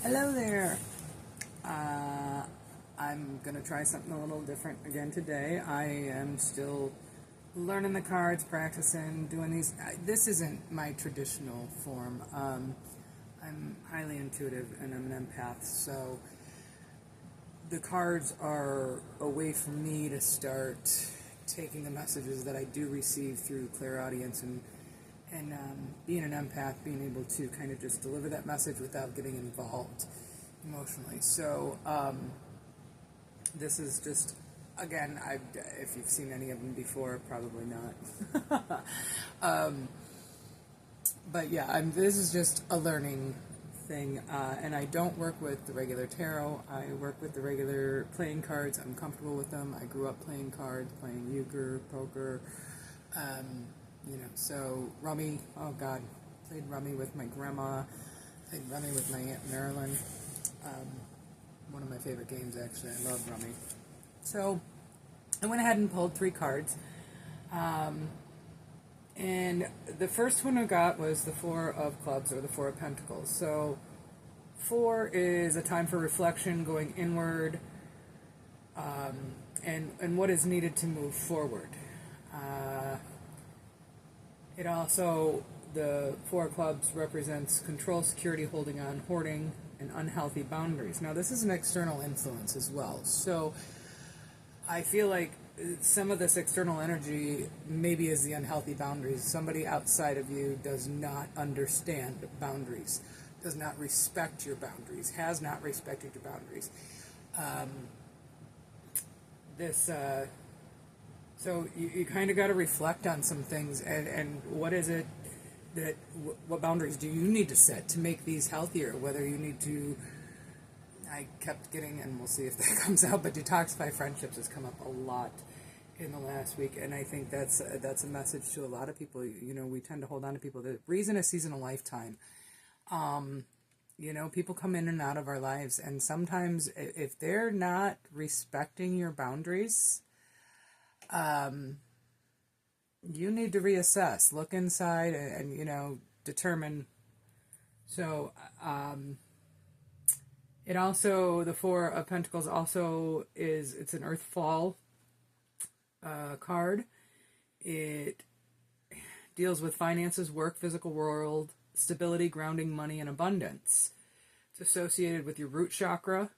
Hello there. I'm going to try something a little different again today. I am still learning the cards, practicing, doing these. This isn't my traditional form. I'm highly intuitive and I'm an empath, so the cards are a way for me to start taking the messages that I do receive through clairaudience and being an empath, being able to kind of just deliver that message without getting involved emotionally. So this is just, again, if you've seen any of them before, probably not. But yeah, this is just a learning thing, and I don't work with the regular tarot. I work with the regular playing cards. I'm comfortable with them. I grew up playing cards, playing euchre, poker, so rummy. Oh God, played rummy with my grandma. Played rummy with my Aunt Marilyn. One of my favorite games, actually. I love rummy. So I went ahead and pulled 3 cards. And the first one I got was the 4 of Clubs, or the 4 of Pentacles. So 4 is a time for reflection, going inward, and what is needed to move forward. It also, the 4 of Clubs represents control, security, holding on, hoarding, and unhealthy boundaries. Now, this is an external influence as well. So I feel like some of this external energy maybe is the unhealthy boundaries. Somebody outside of you does not understand boundaries, does not respect your boundaries, has not respected your boundaries. So you kind of got to reflect on some things, and what is it what boundaries do you need to set to make these healthier? Whether you need to, I kept getting, and we'll see if that comes out, but detoxify friendships has come up a lot in the last week, and I think that's a message to a lot of people. We tend to hold on to people. The reason is season a lifetime. People come in and out of our lives, and sometimes if they're not respecting your boundaries, you need to reassess, look inside, and determine. So, it also, the 4 of Pentacles also it's an Earth Fall card. It deals with finances, work, physical world, stability, grounding, money, and abundance. It's associated with your root chakra,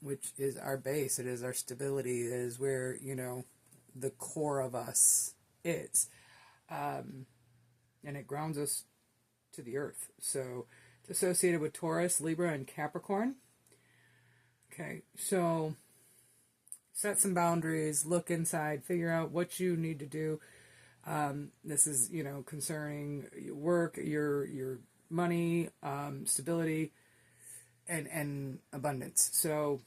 which is our base. It is our stability. It is where, the core of us is. And it grounds us to the earth. So it's associated with Taurus, Libra, and Capricorn. Okay, so set some boundaries, look inside, figure out what you need to do. This is, concerning your work, your money, stability, and abundance. So,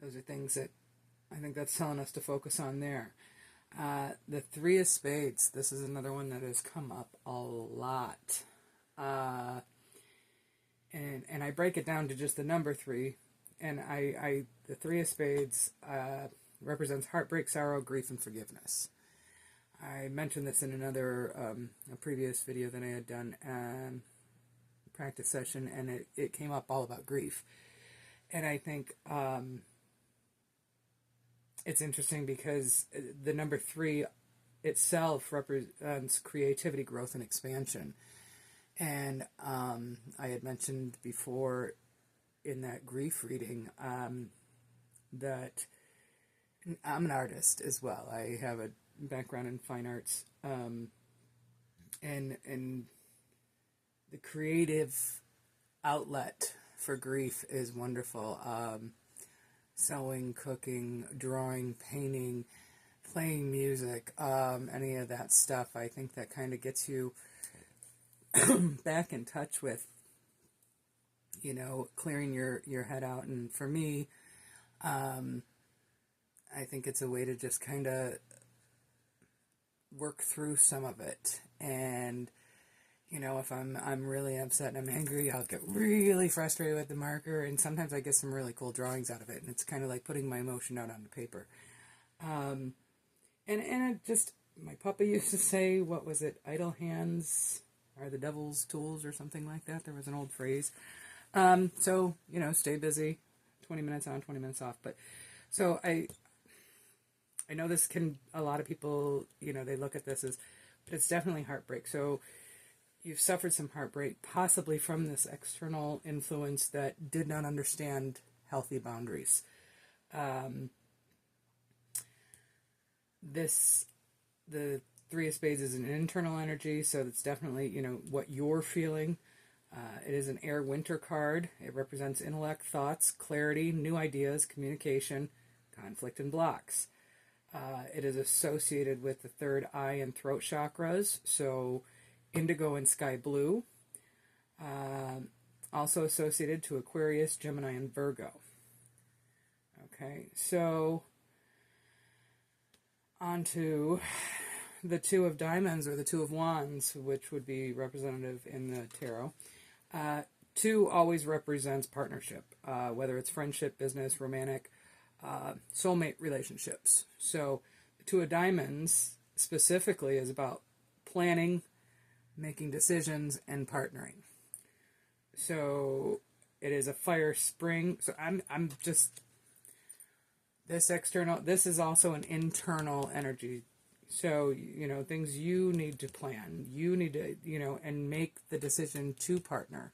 those are things that I think that's telling us to focus on there. The 3 of Spades, this is another one that has come up a lot. And I break it down to just the number 3. And the 3 of Spades represents heartbreak, sorrow, grief, and forgiveness. I mentioned this in another, a previous video that I had done, practice session, and it came up all about grief. And I think it's interesting because the number 3 itself represents creativity, growth, and expansion. And I had mentioned before in that grief reading that I'm an artist as well. I have a background in fine arts, and the creative outlet for grief is wonderful. Sewing, cooking, drawing, painting, playing music, any of that stuff. I think that kind of gets you back in touch with, clearing your head out. And for me, I think it's a way to just kind of work through some of it. And if I'm really upset and I'm angry, I'll get really frustrated with the marker, and sometimes I get some really cool drawings out of it, and it's kind of like putting my emotion out on the paper. And it just, my puppy used to say, what was it, idle hands are the devil's tools or something like that. There was an old phrase. So, stay busy, 20 minutes on, 20 minutes off. But so I know this can, a lot of people, they look at this as, but it's definitely heartbreak. So you've suffered some heartbreak, possibly from this external influence that did not understand healthy boundaries. The Three of Spades is an internal energy, so that's definitely, what you're feeling. It is an air winter card. It represents intellect, thoughts, clarity, new ideas, communication, conflict, and blocks. It is associated with the third eye and throat chakras, so indigo and sky blue. Also associated to Aquarius, Gemini, and Virgo. Okay, so on to the Two of Diamonds or the Two of Wands, which would be representative in the tarot. Two always represents partnership, whether it's friendship, business, romantic, soulmate relationships. So the Two of Diamonds specifically is about planning, making decisions, and partnering. So it is a fire spring. So I'm just, this is also an internal energy. So, things you need to plan, you need to, and make the decision to partner.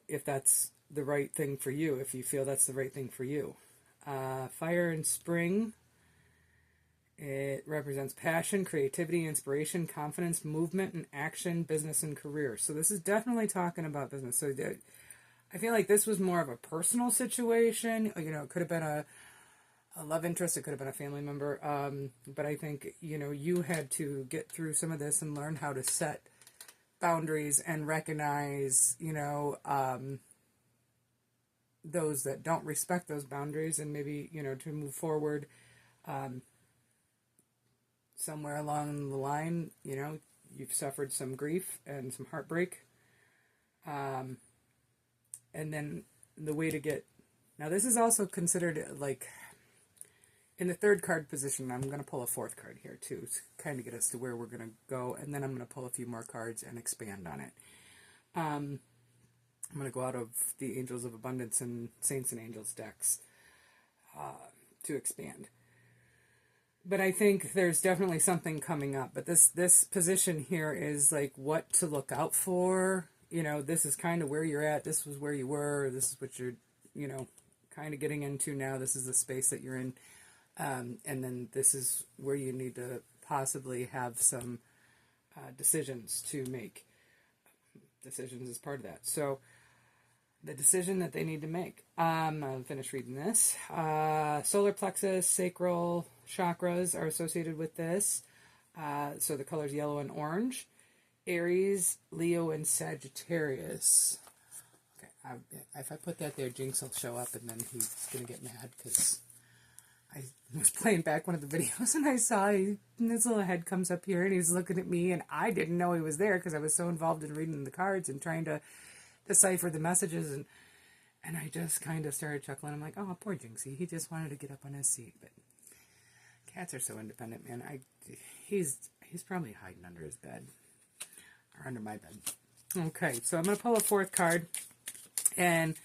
If that's the right thing for you, if you feel that's the right thing for you. Fire and spring, it represents passion, creativity, inspiration, confidence, movement, and action, business, and career. So this is definitely talking about business. So I feel like this was more of a personal situation. It could have been a love interest. It could have been a family member. But I think, you had to get through some of this and learn how to set boundaries and recognize, those that don't respect those boundaries, and maybe, to move forward. Somewhere along the line, you've suffered some grief and some heartbreak. And then the way to get... Now, this is also considered, like, in the third card position. I'm going to pull a fourth card here, too, to kind of get us to where we're going to go. And then I'm going to pull a few more cards and expand on it. I'm going to go out of the Angels of Abundance and Saints and Angels decks to expand. But I think there's definitely something coming up. But this position here is like what to look out for. This is kind of where you're at. This was where you were. This is what you're, kind of getting into now. This is the space that you're in. And then this is where you need to possibly have some decisions to make. Decisions is part of that. So the decision that they need to make. I'll finish reading this. Solar plexus, sacral chakras are associated with this. So the colors yellow and orange. Aries, Leo, and Sagittarius. Okay, if I put that there, Jinx will show up, and then he's going to get mad because I was playing back one of the videos, and I saw his little head comes up here, and he's looking at me, and I didn't know he was there because I was so involved in reading the cards and trying to decipher the messages, and I just kind of started chuckling. I'm like, oh, poor Jinxie. He just wanted to get up on his seat, but cats are so independent, man. He's probably hiding under his bed. Or under my bed. Okay, so I'm going to pull a fourth card. And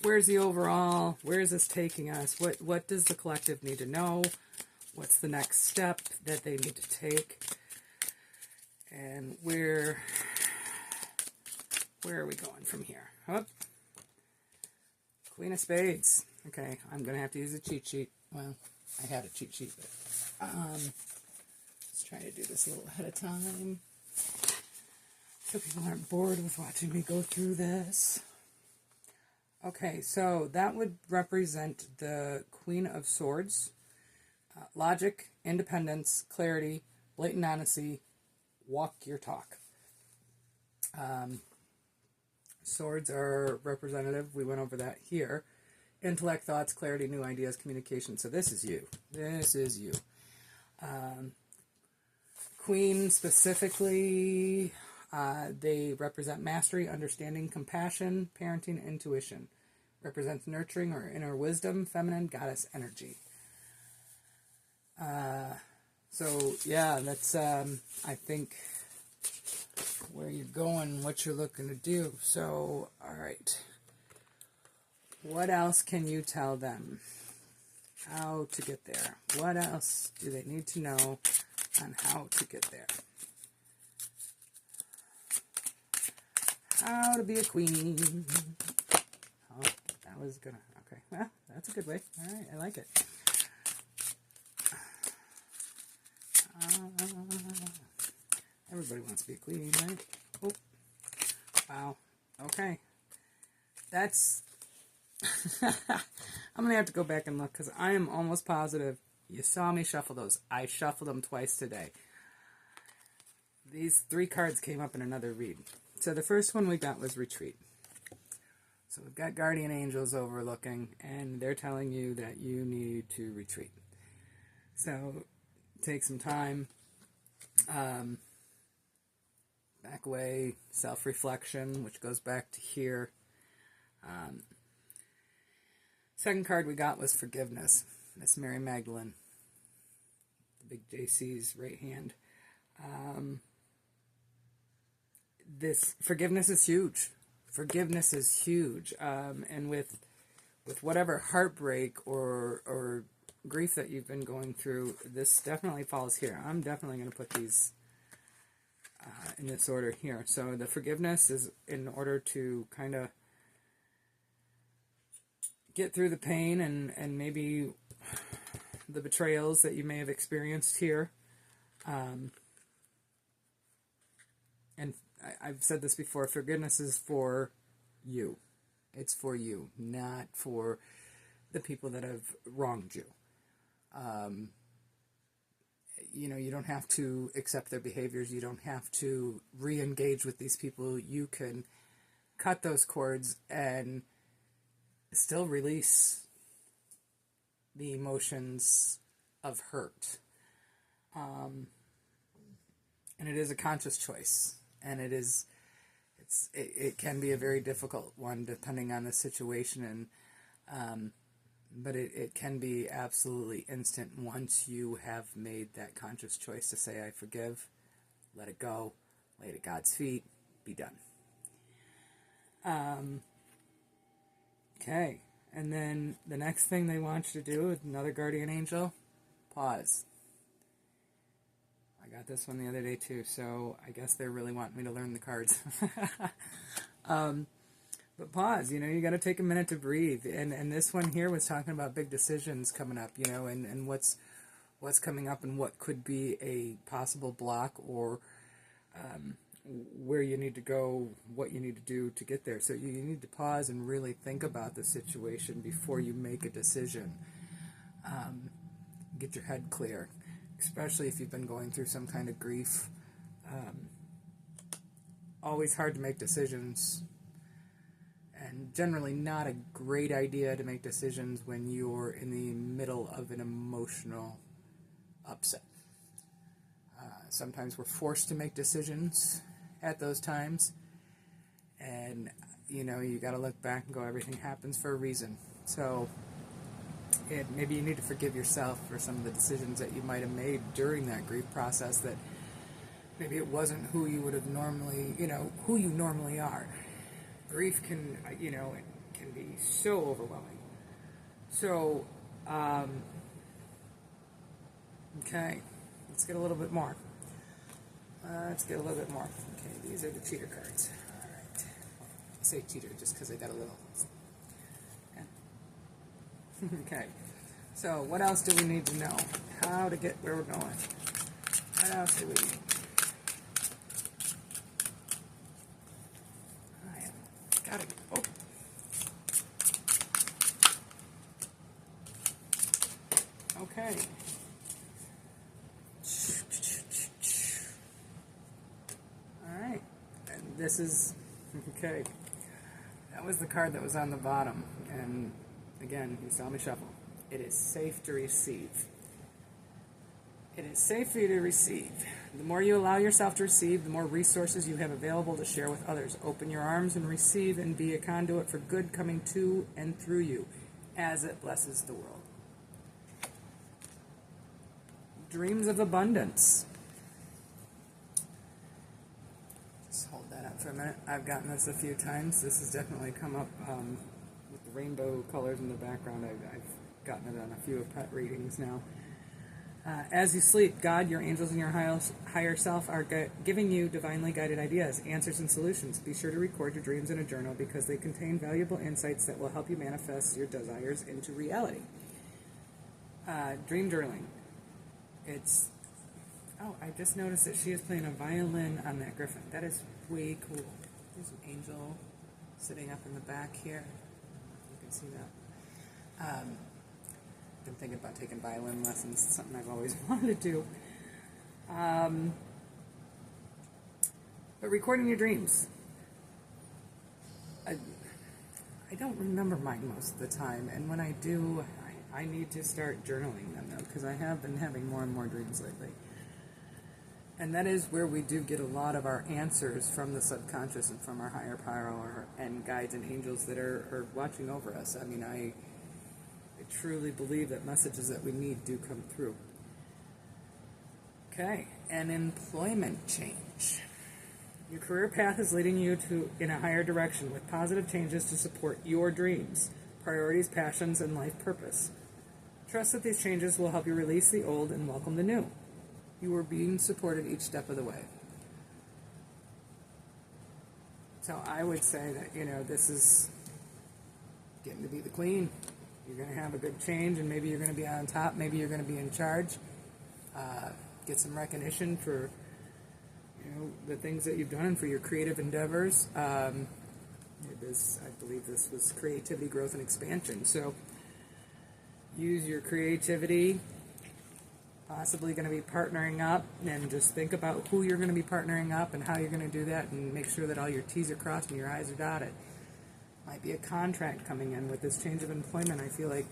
where's the overall? Where is this taking us? What does the collective need to know? What's the next step that they need to take? And where are we going from here? Oh, Queen of Spades. Okay, I'm going to have to use a cheat sheet. Well, I had a cheat sheet, but let's try to do this a little ahead of time, so people aren't bored with watching me go through this. Okay, so that would represent the Queen of Swords. Logic, independence, clarity, blatant honesty, walk your talk. Swords are representative. We went over that here. Intellect, thoughts, clarity, new ideas, communication. So this is you. This is you. Queen specifically... they represent mastery, understanding, compassion, parenting, intuition. Represents nurturing or inner wisdom, feminine, goddess energy. So, yeah, that's, I think, where you're going, what you're looking to do. So, all right. What else can you tell them? How to get there? What else do they need to know on how to get there? How to be a queen. Oh, that was gonna, okay. Well, that's a good way. All right, I like it. Everybody wants to be a queen, right? Oh, wow. Okay. That's... I'm going to have to go back and look because I am almost positive you saw me shuffle those. I shuffled them twice today. These 3 cards came up in another read. So the first one we got was retreat. So we've got guardian angels overlooking, and they're telling you that you need to retreat. So take some time, back away, self-reflection, which goes back to here. Second card we got was forgiveness. Miss Mary Magdalene, the big JC's right hand. This forgiveness is huge. Forgiveness is huge, and with whatever heartbreak or grief that you've been going through, this definitely falls here. I'm definitely going to put these in this order here. So the forgiveness is in order to kind of get through the pain and maybe the betrayals that you may have experienced here. And I've said this before, forgiveness is for you. It's for you, not for the people that have wronged you. You don't have to accept their behaviors. You don't have to re-engage with these people. You can cut those cords and still release the emotions of hurt. And it is a conscious choice. And it can be a very difficult one depending on the situation, but it can be absolutely instant once you have made that conscious choice to say, I forgive, let it go, lay it at God's feet, be done. Okay, and then the next thing they want you to do with another guardian angel, pause. I got this one the other day too, so I guess they really want me to learn the cards. But pause, you got to take a minute to breathe. And this one here was talking about big decisions coming up, and what's coming up and what could be a possible block or where you need to go, what you need to do to get there. So you need to pause and really think about the situation before you make a decision. Get your head clear, especially if you've been going through some kind of grief. Always hard to make decisions, and generally not a great idea to make decisions when you're in the middle of an emotional upset. Sometimes we're forced to make decisions at those times, and you got to look back and go, everything happens for a reason. So maybe you need to forgive yourself for some of the decisions that you might have made during that grief process, that maybe it wasn't who you would have normally, who you normally are. Grief can, it can be so overwhelming. So, okay, let's get a little bit more. Okay, these are the cheater cards. All right. I say cheater just because I got a little. Yeah. Okay. So, what else do we need to know? How to get where we're going? What else do we need? Got it. Oh. Okay. All right. And this is, okay. That was the card that was on the bottom. And again, you saw me shuffle. It is safe to receive. It is safe for you to receive. The more you allow yourself to receive, the more resources you have available to share with others. Open your arms and receive, and be a conduit for good coming to and through you as it blesses the world. dreams of abundance. Just hold that up for a minute. I've gotten this a few times. This has definitely come up with the rainbow colors in the background. I've gotten it on a few pet readings now. As you sleep, God, your angels, and your higher self are giving you divinely guided ideas, answers, and solutions. Be sure to record your dreams in a journal because they contain valuable insights that will help you manifest your desires into reality. Dream journaling. I just noticed that she is playing a violin on that griffin. That is way cool. There's an angel sitting up in the back here. You can see that. Been thinking about taking violin lessons. It's something I've always wanted to do. But recording your dreams. I don't remember mine most of the time, and when I do, I need to start journaling them though, because I have been having more and more dreams lately. And that is where we do get a lot of our answers from the subconscious and from our higher power and guides and angels that are watching over us. I mean, I truly believe that messages that we need do come through. Okay, and employment change. Your career path is leading you in a higher direction with positive changes to support your dreams, priorities, passions, and life purpose. Trust that these changes will help you release the old and welcome the new. You are being supported each step of the way. So I would say that, this is getting to be the queen. You're going to have a good change, and maybe you're going to be on top. Maybe you're going to be in charge. Get some recognition for, the things that you've done and for your creative endeavors. I believe this was creativity, growth, and expansion. So use your creativity. Possibly going to be partnering up, and just think about who you're going to be partnering up and how you're going to do that, and make sure that all your T's are crossed and your I's are dotted. Might be a contract coming in with this change of employment. I feel like,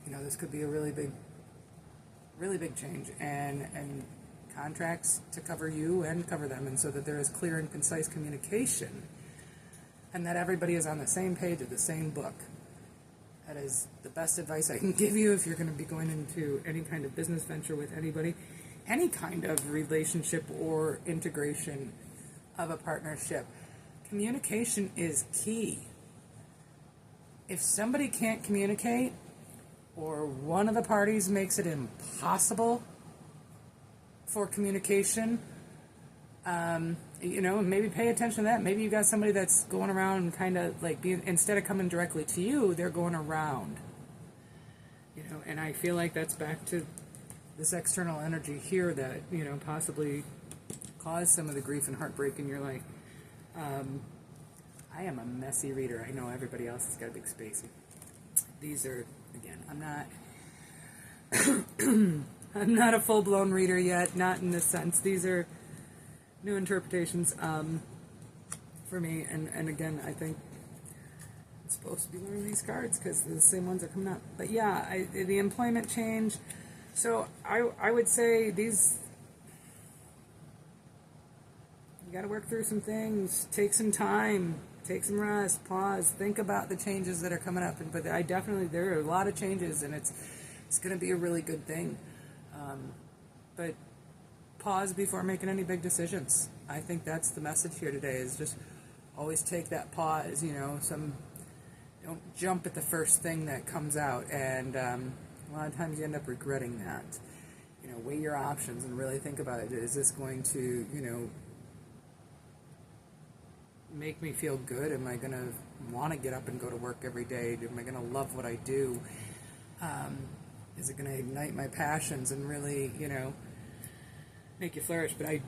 this could be a really big change, and contracts to cover you and cover them, and so that there is clear and concise communication, and that everybody is on the same page of the same book. That is the best advice I can give you if you're going to be going into any kind of business venture with anybody, any kind of relationship or integration of a partnership. Communication is key. If somebody can't communicate, or one of the parties makes it impossible for communication, maybe pay attention to that. Maybe you got somebody that's going around and kind of instead of coming directly to you, they're going around. And I feel like that's back to this external energy here that, possibly caused some of the grief and heartbreak in your life. I am a messy reader. I know everybody else has got a big spacey. These are, again, I'm not a full-blown reader yet, not in this sense. These are new interpretations for me, and again, I think I'm supposed to be learning these cards because the same ones are coming up. But yeah, the employment change. So I would say these, you got to work through some things, take some time, take some rest, pause, think about the changes that are coming up. But there are a lot of changes, and it's going to be a really good thing. But pause before making any big decisions. I think that's the message here today, is just always take that pause, don't jump at the first thing that comes out, and a lot of times you end up regretting that. Weigh your options and really think about it. Is this going to, make me feel good? Am I going to want to get up and go to work every day? Am I going to love what I do? Is it going to ignite my passions and really, make you flourish? But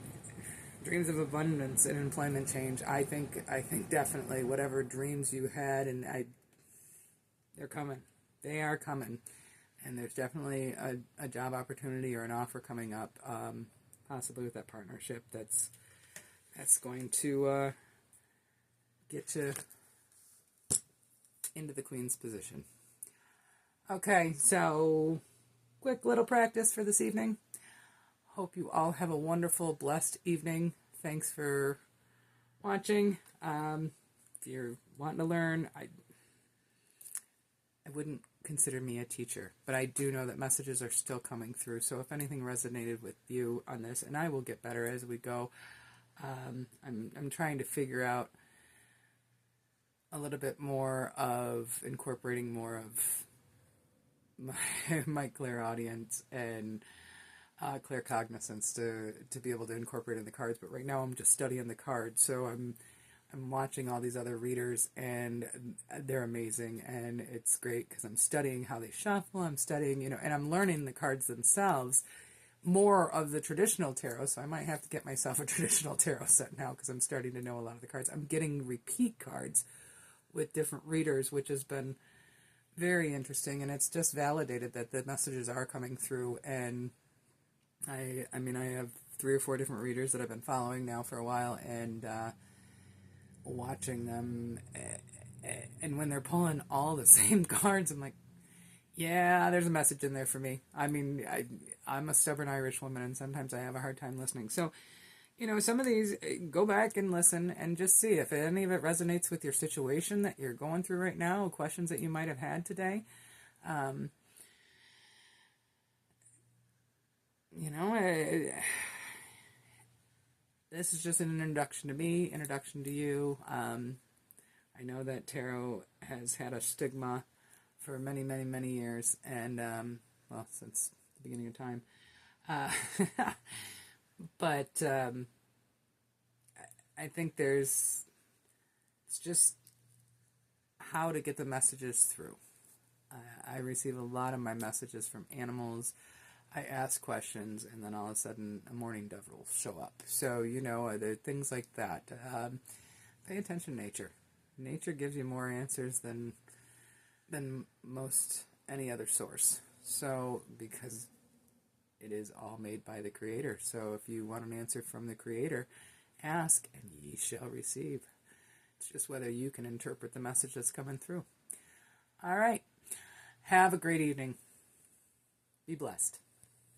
dreams of abundance and employment change, I think definitely whatever dreams you had, and they're coming. They are coming. And there's definitely a job opportunity or an offer coming up, possibly with that partnership that's going to get you into the Queen's position. Okay, so quick little practice for this evening. Hope you all have a wonderful, blessed evening. Thanks for watching. If you're wanting to learn, I wouldn't consider me a teacher, but I do know that messages are still coming through. So if anything resonated with you on this, and I will get better as we go. I'm trying to figure out a little bit more of incorporating more of my clairaudience and claircognizance to be able to incorporate in the cards. But right now I'm just studying the cards, so I'm watching all these other readers, and they're amazing, and it's great because I'm studying how they shuffle. I'm studying, and I'm learning the cards themselves, more of the traditional tarot. So I might have to get myself a traditional tarot set now because I'm starting to know a lot of the cards. I'm getting repeat cards with different readers, which has been very interesting, and it's just validated that the messages are coming through. And I mean, I have 3 or 4 different readers that I've been following now for a while, and watching them, and when they're pulling all the same cards, I'm like, yeah, there's a message in there for me. I mean, I'm a stubborn Irish woman, and sometimes I have a hard time listening. So, some of these, go back and listen and just see if any of it resonates with your situation that you're going through right now, questions that you might have had today. This is just an introduction to me, introduction to you. I know that tarot has had a stigma for many, many, many years, and, well, since the beginning of time. But I think it's just how to get the messages through. I receive a lot of my messages from animals. I ask questions, and then all of a sudden a mourning dove will show up. So, there are things like that. Pay attention to nature. Nature gives you more answers than most any other source. So, because it is all made by the Creator. So if you want an answer from the Creator, ask and ye shall receive. It's just whether you can interpret the message that's coming through. All right. Have a great evening. Be blessed.